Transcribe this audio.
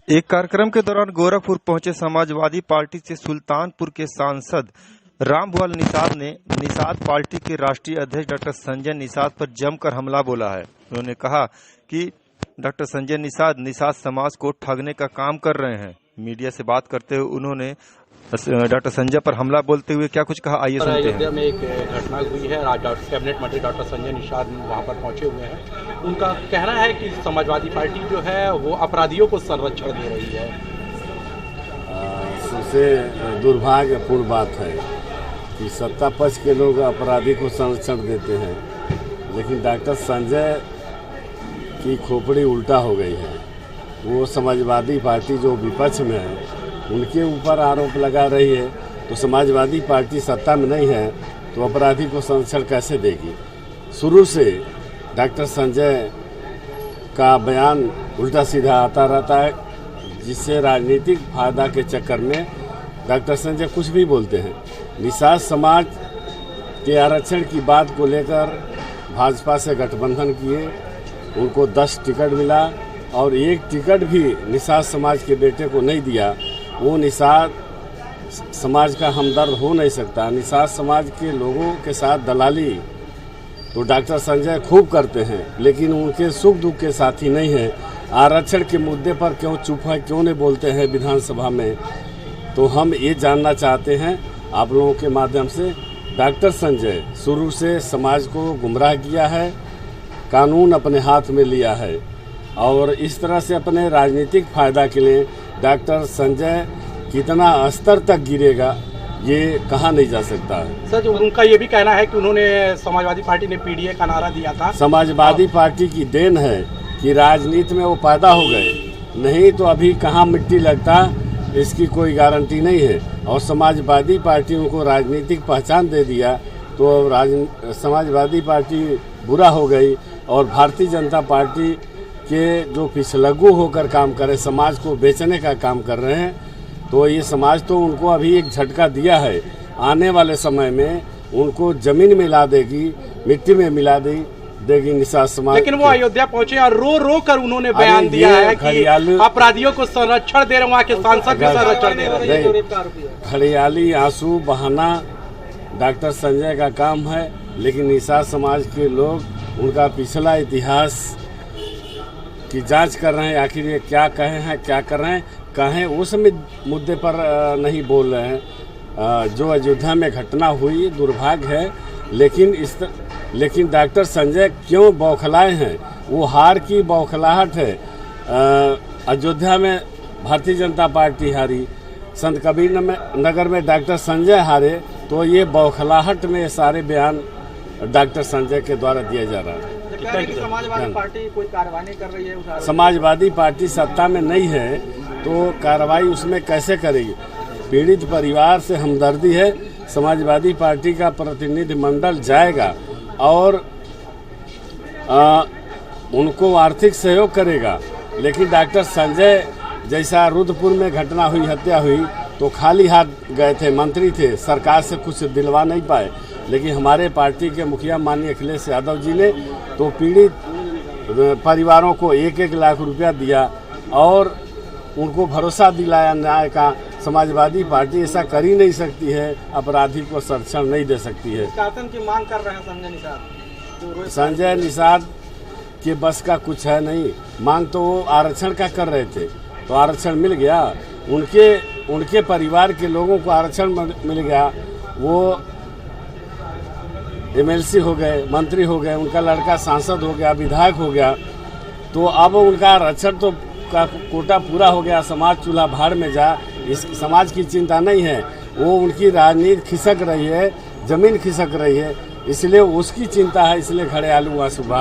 एक कार्यक्रम के दौरान गोरखपुर पहुंचे समाजवादी पार्टी से सुल्तानपुर के सांसद रामभुआल निषाद ने निषाद पार्टी के राष्ट्रीय अध्यक्ष डॉक्टर संजय निषाद पर जमकर हमला बोला है। उन्होंने कहा कि डॉक्टर संजय निषाद समाज को ठगने का काम कर रहे हैं। मीडिया से बात करते हुए उन्होंने डॉक्टर संजय पर हमला बोलते हुए क्या कुछ कहा, आइए सुनते हैं। अयोध्या में एक घटना हुई है, कैबिनेट मंत्री डॉक्टर संजय निषाद वहां पर पहुंचे हुए हैं। उनका कहना है कि समाजवादी पार्टी जो है वो अपराधियों को संरक्षण दे रही है। सबसे दुर्भाग्यपूर्ण बात है कि सत्ता पक्ष के लोग अपराधी को संरक्षण देते हैं, लेकिन डॉक्टर संजय की खोपड़ी उल्टा हो गई है। वो समाजवादी पार्टी जो विपक्ष में है उनके ऊपर आरोप लगा रही है, तो समाजवादी पार्टी सत्ता में नहीं है तो अपराधी को संरक्षण कैसे देगी। शुरू से डॉक्टर संजय का बयान उल्टा सीधा आता रहता है, जिससे राजनीतिक फायदा के चक्कर में डॉक्टर संजय कुछ भी बोलते हैं। निषाद समाज के आरक्षण की बात को लेकर भाजपा से गठबंधन किए, उनको 10 टिकट मिला और एक टिकट भी निषाद समाज के बेटे को नहीं दिया। वो निषाद समाज का हमदर्द हो नहीं सकता। निषाद समाज के लोगों के साथ दलाली तो डॉक्टर संजय खूब करते हैं, लेकिन उनके सुख दुख के साथी नहीं है। आरक्षण के मुद्दे पर क्यों चुप है, क्यों नहीं बोलते हैं विधानसभा में, तो हम ये जानना चाहते हैं आप लोगों के माध्यम से। डॉक्टर संजय शुरू से समाज को गुमराह किया है, कानून अपने हाथ में लिया है और इस तरह से अपने राजनीतिक फायदा के लिए डॉक्टर संजय कितना स्तर तक गिरेगा ये कहा नहीं जा सकता है। सर, उनका ये भी कहना है कि उन्होंने समाजवादी पार्टी ने पीडीए का नारा दिया था। समाजवादी पार्टी की देन है कि राजनीति में वो पैदा हो गए, नहीं तो अभी कहाँ मिट्टी लगता इसकी कोई गारंटी नहीं है। और समाजवादी पार्टी उनको राजनीतिक पहचान दे दिया तो समाजवादी पार्टी बुरा हो गई। और भारतीय जनता पार्टी के जो पिछलग्गू होकर काम कर रहे, समाज को बेचने का काम कर रहे हैं, तो ये समाज तो उनको अभी एक झटका दिया है। आने वाले समय में उनको जमीन में मिला देगी, मिट्टी में मिला देगी निषाद समाज। लेकिन वो अयोध्या पहुंचे और रो कर उन्होंने बयान दिया है कि अपराधियों को संरक्षण दे रहे हैं, वहाँ के सांसद भी संरक्षण दे रहे हैं। हरियाली आंसू बहाना डॉक्टर संजय का काम है, लेकिन निषाद समाज के लोग उनका पिछला इतिहास की जांच कर रहे हैं। आखिर ये क्या कहे हैं, क्या कर रहे हैं, कहें उस मुद्दे पर नहीं बोल रहे हैं। जो अयोध्या में घटना हुई दुर्भाग्य है, लेकिन डॉक्टर संजय क्यों बौखलाए हैं, वो हार की बौखलाहट है। अयोध्या में भारतीय जनता पार्टी हारी, संत कबीर नगर में डॉक्टर संजय हारे, तो ये बौखलाहट में सारे बयान डॉक्टर संजय के द्वारा दिया जा रहा है। समाजवादी पार्टी कोई कार्रवाई नहीं कर रही है। समाजवादी पार्टी सत्ता में नहीं है तो कार्रवाई उसमें कैसे करेगी। पीड़ित परिवार से हमदर्दी है, समाजवादी पार्टी का प्रतिनिधिमंडल जाएगा और उनको आर्थिक सहयोग करेगा। लेकिन डॉक्टर संजय जैसा रुद्रपुर में घटना हुई, हत्या हुई, तो खाली हाथ गए थे, मंत्री थे, सरकार से कुछ दिलवा नहीं पाए। लेकिन हमारे पार्टी के मुखिया माननीय अखिलेश यादव जी ने तो पीड़ित परिवारों को 1-1 लाख रुपया दिया और उनको भरोसा दिलाया न्याय का। समाजवादी पार्टी ऐसा कर ही नहीं सकती है, अपराधी को संरक्षण नहीं दे सकती है। शासन की मांग कर रहे हैं संजय निषाद। संजय निषाद के बस का कुछ है नहीं। मांग तो वो आरक्षण का कर रहे थे, तो आरक्षण मिल गया। उनके परिवार के लोगों को आरक्षण मिल गया, वो एमएलसी हो गए, मंत्री हो गए, उनका लड़का सांसद हो गया, विधायक हो गया, तो अब उनका आरक्षण तो का कोटा पूरा हो गया। समाज चूल्हा भाड़ में जा, इस समाज की चिंता नहीं है। वो उनकी राजनीति खिसक रही है, जमीन खिसक रही है, इसलिए उसकी चिंता है, इसलिए खड़े आलू आंसू